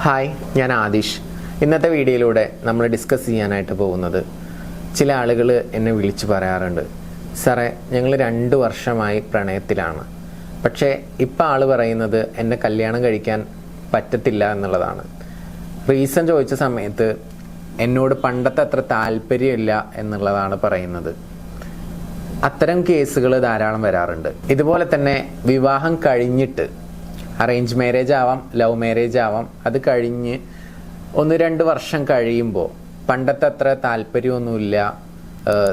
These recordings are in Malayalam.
ഹായ്, ഞാൻ ആദിഷ്. ഇന്നത്തെ വീഡിയോയിലൂടെ നമ്മൾ ഡിസ്കസ് ചെയ്യാനായിട്ട് പോകുന്നത്, ചില ആളുകൾ എന്നെ വിളിച്ച് പറയാറുണ്ട്, സാറേ ഞങ്ങൾ 2 വർഷമായി പ്രണയത്തിലാണ്, പക്ഷേ ഇപ്പം ആൾ പറയുന്നത് എന്നെ കല്യാണം കഴിക്കാൻ പറ്റത്തില്ല എന്നുള്ളതാണ്. റീസൺ ചോദിച്ച സമയത്ത് എന്നോട് പണ്ടത്തെ അത്ര താല്പര്യമില്ല എന്നുള്ളതാണ് പറയുന്നത്. അത്തരം കേസുകൾ ധാരാളം വരാറുണ്ട്. ഇതുപോലെ തന്നെ വിവാഹം കഴിഞ്ഞിട്ട്, അറേഞ്ച് മാരേജ് ആവാം, ലവ് മാരേജ് ആവാം, അത് കഴിഞ്ഞ് 1-2 വർഷം കഴിയുമ്പോൾ പണ്ടത്തെ അത്ര താല്പര്യമൊന്നുമില്ല,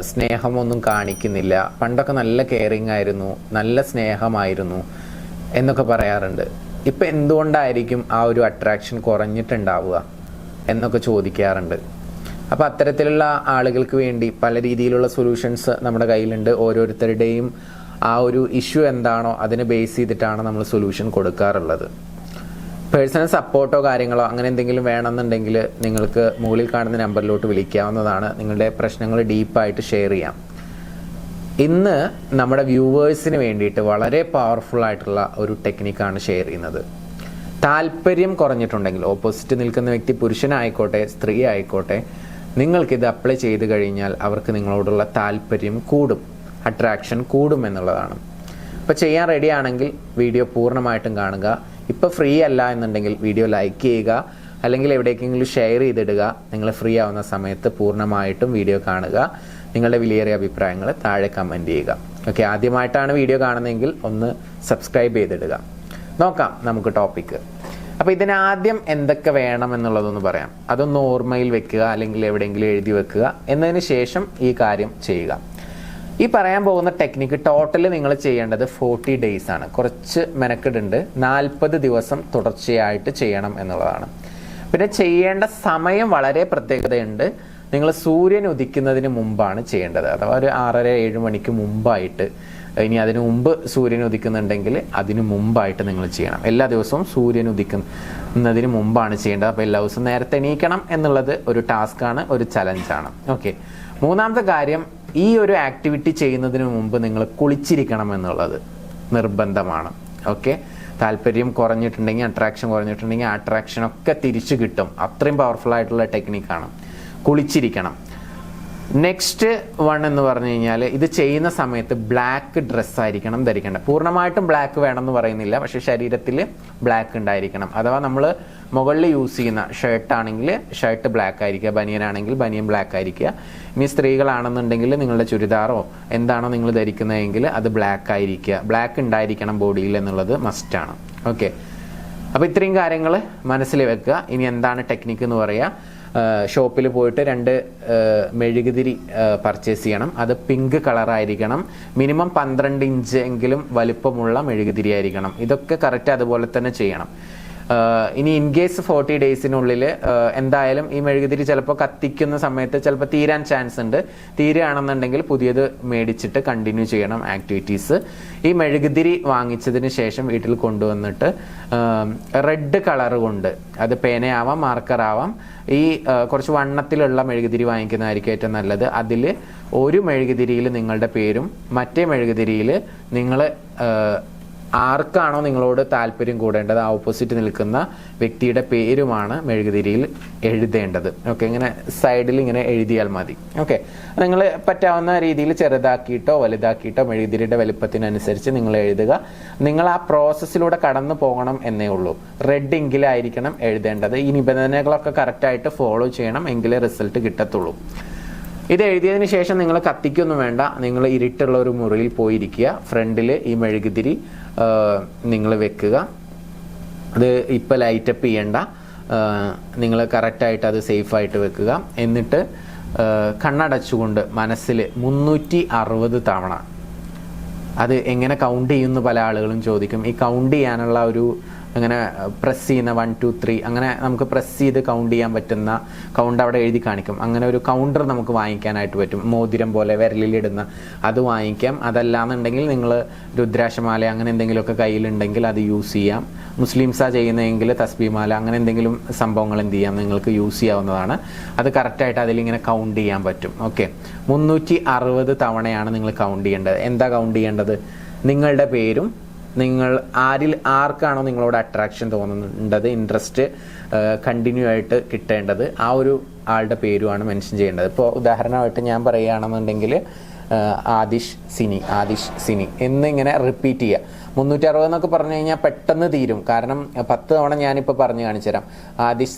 സ്നേഹമൊന്നും കാണിക്കുന്നില്ല, പണ്ടൊക്കെ നല്ല കെയറിങ് ആയിരുന്നു, നല്ല സ്നേഹമായിരുന്നു എന്നൊക്കെ പറയാറുണ്ട്. ഇപ്പം എന്തുകൊണ്ടായിരിക്കും ആ ഒരു അട്രാക്ഷൻ കുറഞ്ഞിട്ടുണ്ടാവുക എന്നൊക്കെ ചോദിക്കാറുണ്ട്. അപ്പോൾ അത്തരത്തിലുള്ള ആളുകൾക്ക് വേണ്ടി പല രീതിയിലുള്ള സൊല്യൂഷൻസ് നമ്മുടെ കയ്യിലുണ്ട്. ഓരോരുത്തരുടെയും ആ ഒരു ഇഷ്യൂ എന്താണോ അതിനെ ബേസ് ചെയ്തിട്ടാണ് നമ്മൾ സൊല്യൂഷൻ കൊടുക്കാറുള്ളത്. പേഴ്സണൽ സപ്പോർട്ടോ കാര്യങ്ങളോ അങ്ങനെ എന്തെങ്കിലും വേണമെന്നുണ്ടെങ്കിൽ നിങ്ങൾക്ക് മുകളിൽ കാണുന്ന നമ്പറിലോട്ട് വിളിക്കാവുന്നതാണ്. നിങ്ങളുടെ പ്രശ്നങ്ങൾ ഡീപ്പായിട്ട് ഷെയർ ചെയ്യാം. ഇന്ന് നമ്മുടെ വ്യൂവേഴ്സിന് വേണ്ടിയിട്ട് വളരെ പവർഫുൾ ആയിട്ടുള്ള ഒരു ടെക്നിക്കാണ് ഷെയർ ചെയ്യുന്നത്. താല്പര്യം കുറഞ്ഞിട്ടുണ്ടെങ്കിൽ, ഓപ്പോസിറ്റ് നിൽക്കുന്ന വ്യക്തി പുരുഷനായിക്കോട്ടെ സ്ത്രീ ആയിക്കോട്ടെ, നിങ്ങൾക്കിത് അപ്ലൈ ചെയ്ത് കഴിഞ്ഞാൽ അവർക്ക് നിങ്ങളോടുള്ള താല്പര്യം കൂടും, അട്രാക്ഷൻ കൂടും എന്നുള്ളതാണ്. ഇപ്പോൾ ചെയ്യാൻ റെഡി ആണെങ്കിൽ വീഡിയോ പൂർണ്ണമായിട്ടും കാണുക. ഇപ്പോൾ ഫ്രീ അല്ല എന്നുണ്ടെങ്കിൽ വീഡിയോ ലൈക്ക് ചെയ്യുക, അല്ലെങ്കിൽ എവിടേക്കെങ്കിലും ഷെയർ ചെയ്തിടുക. നിങ്ങൾ ഫ്രീ ആവുന്ന സമയത്ത് പൂർണ്ണമായിട്ടും വീഡിയോ കാണുക. നിങ്ങളുടെ വിലയേറിയ അഭിപ്രായങ്ങൾ താഴെ കമൻറ്റ് ചെയ്യുക. ഓക്കെ, ആദ്യമായിട്ടാണ് വീഡിയോ കാണുന്നതെങ്കിൽ ഒന്ന് സബ്സ്ക്രൈബ് ചെയ്തിടുക. നോക്കാം നമുക്ക് ടോപ്പിക്ക്. അപ്പോൾ ഇതിനാദ്യം എന്തൊക്കെ വേണം എന്നുള്ളതൊന്ന് പറയാം. അതൊന്ന് ഓർമ്മയിൽ വെക്കുക, അല്ലെങ്കിൽ എവിടെയെങ്കിലും എഴുതി വെക്കുക. എന്നതിന് ശേഷം ഈ കാര്യം ചെയ്യുക. ഈ പറയാൻ പോകുന്ന ടെക്നിക്ക് ടോട്ടൽ നിങ്ങൾ ചെയ്യേണ്ടത് 40 ഡേയ്സ് ആണ്. കുറച്ച് മെനക്കെടുണ്ട്. 40 ദിവസം തുടർച്ചയായിട്ട് ചെയ്യണം എന്നുള്ളതാണ്. പിന്നെ ചെയ്യേണ്ട സമയം വളരെ പ്രത്യേകതയുണ്ട്. നിങ്ങൾ സൂര്യൻ ഉദിക്കുന്നതിന് മുമ്പാണ് ചെയ്യേണ്ടത്. അഥവാ ഒരു 6:30-7 മണിക്ക് മുമ്പായിട്ട്. ഇനി അതിനു മുമ്പ് സൂര്യൻ ഉദിക്കുന്നുണ്ടെങ്കിൽ അതിനു മുമ്പായിട്ട് നിങ്ങൾ ചെയ്യണം. എല്ലാ ദിവസവും സൂര്യൻ ഉദിക്കുന്നതിന് മുമ്പാണ് ചെയ്യേണ്ടത്. അപ്പോൾ എല്ലാ ദിവസവും നേരത്തെ എണീക്കണം എന്നുള്ളത് ഒരു ടാസ്ക്കാണ്, ഒരു ചലഞ്ചാണ്. ഓക്കെ, മൂന്നാമത്തെ കാര്യം, ഈ ഒരു ആക്ടിവിറ്റി ചെയ്യുന്നതിന് മുമ്പ് നിങ്ങൾ കുളിച്ചിരിക്കണം എന്നുള്ളത് നിർബന്ധമാണ്. ഓക്കെ, താല്പര്യം കുറഞ്ഞിട്ടുണ്ടെങ്കിൽ, അട്രാക്ഷൻ കുറഞ്ഞിട്ടുണ്ടെങ്കിൽ ആ അട്രാക്ഷനൊക്കെ തിരിച്ചു കിട്ടും. അത്രയും പവർഫുൾ ആയിട്ടുള്ള ടെക്നിക്കാണ്. കുളിച്ചിരിക്കണം. നെക്സ്റ്റ് വൺ എന്ന് പറഞ്ഞു കഴിഞ്ഞാൽ, ഇത് ചെയ്യുന്ന സമയത്ത് ബ്ലാക്ക് ഡ്രസ്സായിരിക്കണം ധരിക്കേണ്ടത്. പൂർണ്ണമായിട്ടും ബ്ലാക്ക് വേണമെന്ന് പറയുന്നില്ല, പക്ഷെ ശരീരത്തിൽ ബ്ലാക്ക് ഉണ്ടായിരിക്കണം. അഥവാ നമ്മൾ മുകളിൽ യൂസ് ചെയ്യുന്ന ഷർട്ട് ആണെങ്കിൽ ഷർട്ട് ബ്ലാക്ക് ആയിരിക്കുക, ബനിയനാണെങ്കിൽ ബനിയൻ ബ്ലാക്ക് ആയിരിക്കുക. ഇനി സ്ത്രീകളാണെന്നുണ്ടെങ്കിൽ നിങ്ങളുടെ ചുരിദാറോ എന്താണോ നിങ്ങൾ ധരിക്കുന്നതെങ്കിൽ അത് ബ്ലാക്ക് ആയിരിക്കുക. ബ്ലാക്ക് ഉണ്ടായിരിക്കണം ബോഡിയിൽ എന്നുള്ളത് മസ്റ്റാണ്. ഓക്കെ, അപ്പോൾ ഇത്രയും കാര്യങ്ങൾ മനസ്സിൽ വെക്കുക. ഇനി എന്താണ് ടെക്നിക്ക് എന്ന് പറയുക. ഷോപ്പിൽ പോയിട്ട് 2 മെഴുകുതിരി പർച്ചേസ് ചെയ്യണം. അത് പിങ്ക് കളറായിരിക്കണം. മിനിമം 12 ഇഞ്ച് എങ്കിലും വലിപ്പമുള്ള മെഴുകുതിരി ആയിരിക്കണം. ഇതൊക്കെ കറക്റ്റ് അതുപോലെ തന്നെ ചെയ്യണം. ഇനി ഇൻ കേസ് 40 ഡേയ്സിനുള്ളിൽ എന്തായാലും ഈ മെഴുകുതിരി ചിലപ്പോൾ കത്തിക്കുന്ന സമയത്ത് ചിലപ്പോൾ തീരാൻ ചാൻസ് ഉണ്ട്. തീരുകയാണെന്നുണ്ടെങ്കിൽ പുതിയത് മേടിച്ചിട്ട് കണ്ടിന്യൂ ചെയ്യണം ആക്ടിവിറ്റീസ്. ഈ മെഴുകുതിരി വാങ്ങിച്ചതിന് ശേഷം വീട്ടിൽ കൊണ്ടുവന്നിട്ട് റെഡ് കളർ കൊണ്ട്, അത് പേനയാവാം മാർക്കറാവാം, ഈ കുറച്ച് വണ്ണത്തിലുള്ള മെഴുകുതിരി വാങ്ങിക്കുന്നതായിരിക്കും ഏറ്റവും നല്ലത്. അതിൽ ഒരു മെഴുകുതിരിയിൽ നിങ്ങളുടെ പേരും മറ്റേ മെഴുകുതിരിയിൽ നിങ്ങൾ ആർക്കാണോ നിങ്ങളോട് താല്പര്യം കൂടേണ്ടത് ആ ഓപ്പോസിറ്റ് നിൽക്കുന്ന വ്യക്തിയുടെ പേരുമാണ് മെഴുകുതിരിയിൽ എഴുതേണ്ടത്. ഓക്കെ, ഇങ്ങനെ സൈഡിൽ ഇങ്ങനെ എഴുതിയാൽ മതി. ഓക്കെ, നിങ്ങൾ പറ്റാവുന്ന രീതിയിൽ ചെറുതാക്കിയിട്ടോ വലുതാക്കിയിട്ടോ മെഴുകുതിരിയുടെ വലുപ്പത്തിനനുസരിച്ച് നിങ്ങൾ എഴുതുക. നിങ്ങൾ ആ പ്രോസസ്സിലൂടെ കടന്നു പോകണം എന്നേ ഉള്ളൂ. റെഡ് ഇങ്കിലായിരിക്കണം എഴുതേണ്ടത്. ഈ നിബന്ധനകളൊക്കെ കറക്റ്റായിട്ട് ഫോളോ ചെയ്യണം, എങ്കിലേ റിസൾട്ട് കിട്ടത്തുള്ളൂ. ഇത് എഴുതിയതിന് ശേഷം നിങ്ങൾ കത്തിക്കൊന്നും വേണ്ട. നിങ്ങൾ ഇരുട്ടുള്ള ഒരു മുറിയിൽ പോയിരിക്കുക. ഫ്രണ്ടിൽ ഈ മെഴുകുതിരി നിങ്ങൾ വെക്കുക. അത് ഇപ്പം ലൈറ്റപ്പ് ചെയ്യണ്ട. നിങ്ങൾ കറക്റ്റായിട്ട് അത് സേഫായിട്ട് വെക്കുക. എന്നിട്ട് കണ്ണടച്ചുകൊണ്ട് മനസ്സിൽ 360 തവണ, അത് എങ്ങനെ കൗണ്ട് ചെയ്യുമെന്ന് പല ആളുകളും ചോദിക്കും. ഈ കൗണ്ട് ചെയ്യാനുള്ള ഒരു അങ്ങനെ പ്രസ് ചെയ്യുന്ന 1 2 3 അങ്ങനെ നമുക്ക് പ്രസ് ചെയ്ത് കൗണ്ട് ചെയ്യാൻ പറ്റുന്ന കൗണ്ട് അവിടെ എഴുതി കാണിക്കും. അങ്ങനെ ഒരു കൗണ്ടർ നമുക്ക് വാങ്ങിക്കാനായിട്ട് പറ്റും. മോതിരം പോലെ വിരലിലിടുന്ന അത് വാങ്ങിക്കാം. അതല്ലാന്നുണ്ടെങ്കിൽ നിങ്ങൾ രുദ്രാക്ഷമാല അങ്ങനെ എന്തെങ്കിലുമൊക്കെ കയ്യിലുണ്ടെങ്കിൽ അത് യൂസ് ചെയ്യാം. മുസ്ലിംസാ ചെയ്യുന്നതെങ്കിൽ തസ്ബീമാല അങ്ങനെ എന്തെങ്കിലും സംഭവങ്ങൾ എന്ത് ചെയ്യാം, നിങ്ങൾക്ക് യൂസ് ചെയ്യാവുന്നതാണ്. അത് കറക്റ്റായിട്ട് അതിലിങ്ങനെ കൗണ്ട് ചെയ്യാൻ പറ്റും. ഓക്കെ, 360 തവണയാണ് നിങ്ങൾ കൗണ്ട് ചെയ്യേണ്ടത്. എന്താ കൗണ്ട് ചെയ്യേണ്ടത്? നിങ്ങളുടെ പേരും നിങ്ങൾ ആർക്കാണോ നിങ്ങളോട് അട്രാക്ഷൻ തോന്നുന്നുണ്ടത്, ഇൻട്രസ്റ്റ് കണ്ടിന്യൂ ആയിട്ട് കിട്ടേണ്ടത്, ആ ഒരു ആളുടെ പേരുമാണ് മെൻഷൻ ചെയ്യേണ്ടത്. ഇപ്പോൾ ഉദാഹരണമായിട്ട് ഞാൻ പറയുകയാണെന്നുണ്ടെങ്കിൽ ആദിഷ് സിനി എന്നിങ്ങനെ റിപ്പീറ്റ് ചെയ്യുക. 360 എന്നൊക്കെ പറഞ്ഞു കഴിഞ്ഞാൽ പെട്ടെന്ന് തീരും. കാരണം 10 തവണ ഞാനിപ്പോൾ പറഞ്ഞു കാണിച്ചു തരാം. ആദിഷ്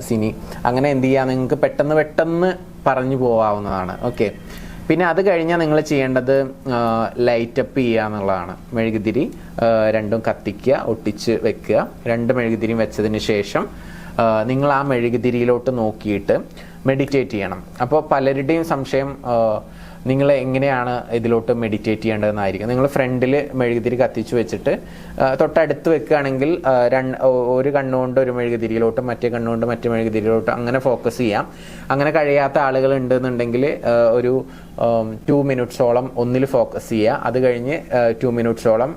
സിനി അങ്ങനെ എന്ത് ചെയ്യുക, നിങ്ങൾക്ക് പെട്ടെന്ന് പറഞ്ഞു പോകാവുന്നതാണ്. ഓക്കെ, പിന്നെ അത് കഴിഞ്ഞാൽ നിങ്ങൾ ചെയ്യേണ്ടത് ലൈറ്റപ്പ് ചെയ്യുക എന്നുള്ളതാണ്. മെഴുകുതിരി രണ്ടും കത്തിക്കുക, ഒട്ടിച്ച് വെക്കുക. 2 മെഴുകുതിരിയും വെച്ചതിന് ശേഷം നിങ്ങൾ ആ മെഴുകുതിരിയിലോട്ട് നോക്കിയിട്ട് മെഡിറ്റേറ്റ് ചെയ്യണം. അപ്പോൾ പലരുടെയും സംശയം നിങ്ങൾ എങ്ങനെയാണ് ഇതിലോട്ട് മെഡിറ്റേറ്റ് ചെയ്യേണ്ടതെന്നായിരിക്കും. നിങ്ങൾ ഫ്രണ്ടിൽ മെഴുകുതിരി കത്തിച്ചു വെച്ചിട്ട് തൊട്ടടുത്ത് വെക്കുകയാണെങ്കിൽ ഒരു കണ്ണുകൊണ്ട് ഒരു മെഴുകുതിരിയിലോട്ടും മറ്റേ കണ്ണുകൊണ്ട് മറ്റേ മെഴുകുതിരിയിലോട്ടും അങ്ങനെ ഫോക്കസ് ചെയ്യാം. അങ്ങനെ കഴിയാത്ത ആളുകൾ ഉണ്ടെന്നുണ്ടെങ്കിൽ ഒരു 2 മിനിറ്റ്സോളം ഒന്നിൽ ഫോക്കസ് ചെയ്യുക. അത് കഴിഞ്ഞ് 2 മിനിറ്റ്സോളം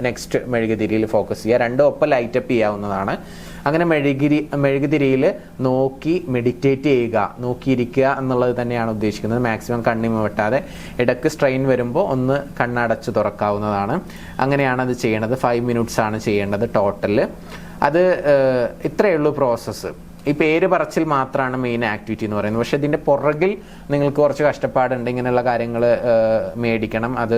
നെക്സ്റ്റ് മെഴുകുതിരിയിൽ ഫോക്കസ് ചെയ്യുക. രണ്ടും ഒപ്പം ലൈറ്റപ്പ് ചെയ്യാവുന്നതാണ്. അങ്ങനെ മെഴുകുതിരിയിൽ നോക്കി മെഡിറ്റേറ്റ് ചെയ്യുക, നോക്കിയിരിക്കുക എന്നുള്ളത് തന്നെയാണ് ഉദ്ദേശിക്കുന്നത്. മാക്സിമം കണ്ണിമ വെട്ടാതെ, ഇടയ്ക്ക് സ്ട്രെയിൻ വരുമ്പോൾ ഒന്ന് കണ്ണടച്ച് തുറക്കാവുന്നതാണ്. അങ്ങനെയാണ് അത് ചെയ്യേണ്ടത്. 5 മിനിറ്റ്സ് ആണ് ചെയ്യേണ്ടത് ടോട്ടൽ. അത് ഇത്രയേ ഉള്ളൂ പ്രോസസ്സ്. ഈ പേര് പറച്ചിൽ മാത്രമാണ് മെയിൻ ആക്ടിവിറ്റി എന്ന് പറയുന്നത്. പക്ഷെ ഇതിൻ്റെ പുറകിൽ നിങ്ങൾക്ക് കുറച്ച് കഷ്ടപ്പാടുണ്ട്. ഇങ്ങനെയുള്ള കാര്യങ്ങൾ മേടിക്കണം. അത്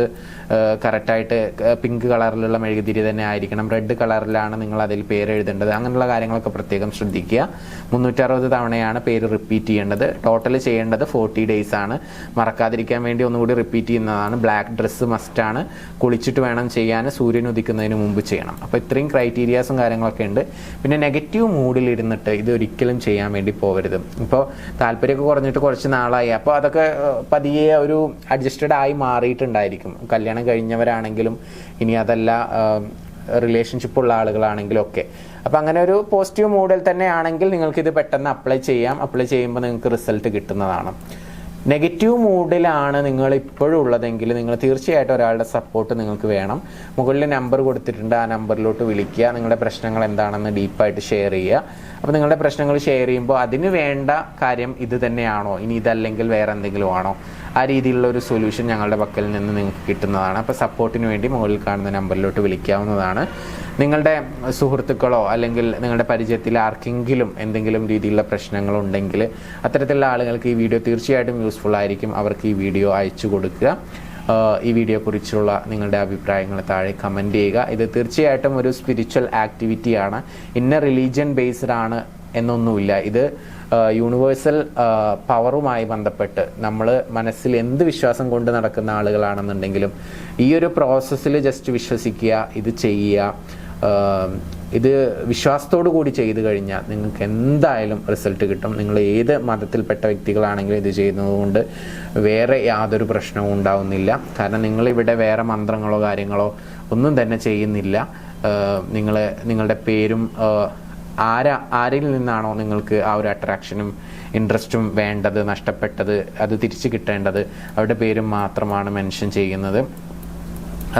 കറക്റ്റായിട്ട് പിങ്ക് കളറിലുള്ള മെഴുകുതിരി തന്നെ ആയിരിക്കണം. റെഡ് കളറിലാണ് നിങ്ങൾ അതിൽ പേര് എഴുതേണ്ടത്. അങ്ങനെയുള്ള കാര്യങ്ങളൊക്കെ പ്രത്യേകം ശ്രദ്ധിക്കുക. 360 തവണയാണ് പേര് റിപ്പീറ്റ് ചെയ്യേണ്ടത്. ടോട്ടൽ ചെയ്യേണ്ടത് 40 ഡേയ്സ് ആണ്. മറക്കാതിരിക്കാൻ വേണ്ടി ഒന്നുകൂടി റിപ്പീറ്റ് ചെയ്യുന്നതാണ്. ബ്ലാക്ക് ഡ്രസ്സ് മസ്റ്റാണ്. കുളിച്ചിട്ട് വേണം ചെയ്യാൻ. സൂര്യൻ ഉദിക്കുന്നതിന് മുമ്പ് ചെയ്യണം. അപ്പോൾ ഇത്രയും ക്രൈറ്റീരിയാസും കാര്യങ്ങളൊക്കെ ഉണ്ട്. പിന്നെ നെഗറ്റീവ് മൂഡിൽ ഇരുന്നിട്ട് ഇത് ഒരിക്കലും ചെയ്യാൻ വേണ്ടി പോകരുത്. ഇപ്പോൾ താല്പര്യമൊക്കെ കുറഞ്ഞിട്ട് കുറച്ച് നാളായി, അപ്പോൾ അതൊക്കെ പതിയെ ഒരു അഡ്ജസ്റ്റഡ് ആയി മാറിയിട്ടുണ്ടായിരിക്കും. കല്യാണം കഴിഞ്ഞവരാണെങ്കിലും ഇനി അതല്ല റിലേഷൻഷിപ്പ് ഉള്ള ആളുകളാണെങ്കിലും ഒക്കെ. അപ്പോൾ അങ്ങനെ ഒരു പോസിറ്റീവ് മൂഡിൽ തന്നെ ആണെങ്കിൽ നിങ്ങൾക്കിത് പെട്ടെന്ന് അപ്ലൈ ചെയ്യാം. അപ്ലൈ ചെയ്യുമ്പോൾ നിങ്ങൾക്ക് റിസൾട്ട് കിട്ടുന്നതാണ്. നെഗറ്റീവ് മൂഡിലാണ് നിങ്ങൾ ഇപ്പോഴും ഉള്ളതെങ്കിൽ നിങ്ങൾ തീർച്ചയായിട്ടും ഒരാളുടെ സപ്പോർട്ട് നിങ്ങൾക്ക് വേണം. മുകളിൽ നമ്പർ കൊടുത്തിട്ടുണ്ട്. ആ നമ്പറിലോട്ട് വിളിക്കുക. നിങ്ങളുടെ പ്രശ്നങ്ങൾ എന്താണെന്ന് ഡീപ്പായിട്ട് ഷെയർ ചെയ്യുക. അപ്പോൾ നിങ്ങളുടെ പ്രശ്നങ്ങൾ ഷെയർ ചെയ്യുമ്പോൾ അതിന് വേണ്ട കാര്യം ഇത് തന്നെയാണോ, ഇനി ഇതല്ലെങ്കിൽ വേറെ എന്തെങ്കിലും ആണോ, ആ രീതിയിലുള്ള ഒരു സൊല്യൂഷൻ ഞങ്ങളുടെ പക്കൽ നിന്ന് നിങ്ങൾക്ക് കിട്ടുന്നതാണ്. അപ്പോൾ സപ്പോർട്ടിന് വേണ്ടി മുകളിൽ കാണുന്ന നമ്പറിലോട്ട് വിളിക്കാവുന്നതാണ്. നിങ്ങളുടെ സുഹൃത്തുക്കളോ അല്ലെങ്കിൽ നിങ്ങളുടെ പരിചയത്തിൽ ആർക്കെങ്കിലും എന്തെങ്കിലും രീതിയിലുള്ള പ്രശ്നങ്ങളുണ്ടെങ്കിൽ അത്തരത്തിലുള്ള ആളുകൾക്ക് ഈ വീഡിയോ തീർച്ചയായിട്ടും യൂസ്ഫുൾ ആയിരിക്കും. അവർക്ക് ഈ വീഡിയോ അയച്ചു കൊടുക്കുക. ഈ വീഡിയോയെക്കുറിച്ചുള്ള നിങ്ങളുടെ അഭിപ്രായങ്ങൾ താഴെ കമൻറ്റ് ചെയ്യുക. ഇത് തീർച്ചയായിട്ടും ഒരു സ്പിരിച്വൽ ആക്ടിവിറ്റിയാണ്. ഇന്ന റിലീജിയൻ ബേസ്ഡ് ആണ് എന്നൊന്നുമില്ല. ഇത് യൂണിവേഴ്സൽ പവറുമായി ബന്ധപ്പെട്ട് നമ്മൾ മനസ്സിൽ എന്ത് വിശ്വാസം കൊണ്ട് നടക്കുന്ന ആളുകളാണെന്നുണ്ടെങ്കിലും ഈ ഒരു പ്രോസസ്സിൽ ജസ്റ്റ് വിശ്വസിക്കുക, ഇത് ചെയ്യുക. ഇത് വിശ്വാസത്തോടു കൂടി ചെയ്തു കഴിഞ്ഞാൽ നിങ്ങൾക്ക് എന്തായാലും റിസൾട്ട് കിട്ടും. നിങ്ങൾ ഏത് മതത്തിൽപ്പെട്ട വ്യക്തികളാണെങ്കിലും ഇത് ചെയ്യുന്നതുകൊണ്ട് വേറെ യാതൊരു പ്രശ്നവും ഉണ്ടാവുന്നില്ല. കാരണം നിങ്ങളിവിടെ വേറെ മന്ത്രങ്ങളോ കാര്യങ്ങളോ ഒന്നും തന്നെ ചെയ്യുന്നില്ല. നിങ്ങളുടെ പേരും ആരിൽ നിന്നാണോ നിങ്ങൾക്ക് ആ ഒരു അട്രാക്ഷനും ഇൻട്രസ്റ്റും വേണ്ടത്, നഷ്ടപ്പെട്ടത്, അത് തിരിച്ചു കിട്ടേണ്ടത്, അവരുടെ പേരും മാത്രമാണ് മെൻഷൻ ചെയ്യുന്നത്.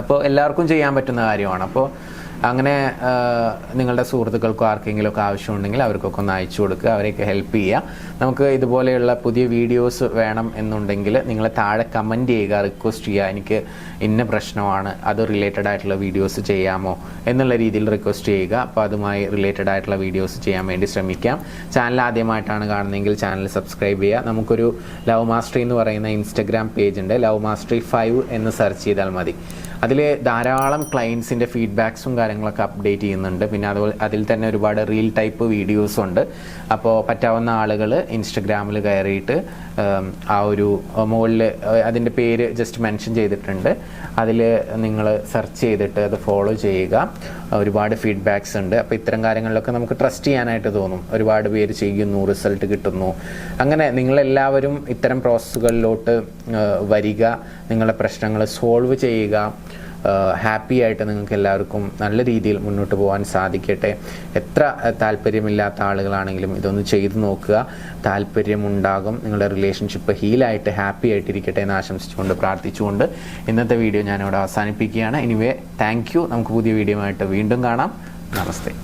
അപ്പോൾ എല്ലാവർക്കും ചെയ്യാൻ പറ്റുന്ന കാര്യമാണ്. അപ്പോൾ അങ്ങനെ നിങ്ങളുടെ സുഹൃത്തുക്കൾക്കോ ആർക്കെങ്കിലും ഒക്കെ ആവശ്യമുണ്ടെങ്കിൽ അവർക്കൊക്കെ ഒന്ന് അയച്ചു കൊടുക്കുക, അവരെയൊക്കെ ഹെൽപ്പ് ചെയ്യുക. നമുക്ക് ഇതുപോലെയുള്ള പുതിയ വീഡിയോസ് വേണം എന്നുണ്ടെങ്കിൽ നിങ്ങൾ താഴെ കമൻറ്റ് ചെയ്യുക, റിക്വസ്റ്റ് ചെയ്യുക. എനിക്ക് ഇന്ന പ്രശ്നമാണ്, അത് റിലേറ്റഡ് ആയിട്ടുള്ള വീഡിയോസ് ചെയ്യാമോ എന്നുള്ള രീതിയിൽ റിക്വസ്റ്റ് ചെയ്യുക. അപ്പോൾ അതുമായി റിലേറ്റഡ് ആയിട്ടുള്ള വീഡിയോസ് ചെയ്യാൻ വേണ്ടി ശ്രമിക്കാം. ചാനൽ ആദ്യമായിട്ടാണ് കാണുന്നതെങ്കിൽ ചാനൽ സബ്സ്ക്രൈബ് ചെയ്യുക. നമുക്കൊരു ലവ് മാസ്റ്ററി എന്ന് പറയുന്ന ഇൻസ്റ്റഗ്രാം പേജ് ഉണ്ട്. ലവ് മാസ്റ്ററി 5 എന്ന് സെർച്ച് ചെയ്താൽ മതി. അതിൽ ധാരാളം ക്ലയൻസിൻ്റെ ഫീഡ്ബാക്സും കാര്യങ്ങളൊക്കെ അപ്ഡേറ്റ് ചെയ്യുന്നുണ്ട്. പിന്നെ അതുപോലെ അതിൽ തന്നെ ഒരുപാട് റീൽ ടൈപ്പ് വീഡിയോസ് ഉണ്ട്. അപ്പോൾ പറ്റാവുന്ന ആളുകൾ ഇൻസ്റ്റഗ്രാമിൽ കയറിയിട്ട് ആ ഒരു മുകളിൽ അതിൻ്റെ പേര് ജസ്റ്റ് മെൻഷൻ ചെയ്തിട്ടുണ്ട്. അതിൽ നിങ്ങൾ സെർച്ച് ചെയ്തിട്ട് അത് ഫോളോ ചെയ്യുക. ഒരുപാട് ഫീഡ്ബാക്സ് ഉണ്ട്. അപ്പോൾ ഇത്തരം കാര്യങ്ങളിലൊക്കെ നമുക്ക് ട്രസ്റ്റ് ചെയ്യാനായിട്ട് തോന്നും. ഒരുപാട് പേര് ചെയ്യുന്നു, റിസൾട്ട് കിട്ടുന്നു. അങ്ങനെ നിങ്ങളെല്ലാവരും ഇത്തരം പ്രോസസ്സുകളിലോട്ട് വരിക, നിങ്ങളുടെ പ്രശ്നങ്ങൾ സോൾവ് ചെയ്യുക. ഹാപ്പി ആയിട്ട് നിങ്ങൾക്ക് എല്ലാവർക്കും നല്ല രീതിയിൽ മുന്നോട്ട് പോകാൻ സാധിക്കട്ടെ. എത്ര താല്പര്യമില്ലാത്ത ആളുകളാണെങ്കിലും ഇതൊന്ന് ചെയ്തു നോക്കുക, താല്പര്യമുണ്ടാകും. നിങ്ങളുടെ റിലേഷൻഷിപ്പ് ഹീലായിട്ട് ഹാപ്പി ആയിട്ടിരിക്കട്ടെ എന്ന് ആശംസിച്ചുകൊണ്ട് പ്രാർത്ഥിച്ചുകൊണ്ട് ഇന്നത്തെ വീഡിയോ ഞാനിവിടെ അവസാനിപ്പിക്കുകയാണ്. Anyway thank you. നമുക്ക് പുതിയ വീഡിയോ ആയിട്ട് വീണ്ടും കാണാം. നമസ്തേ.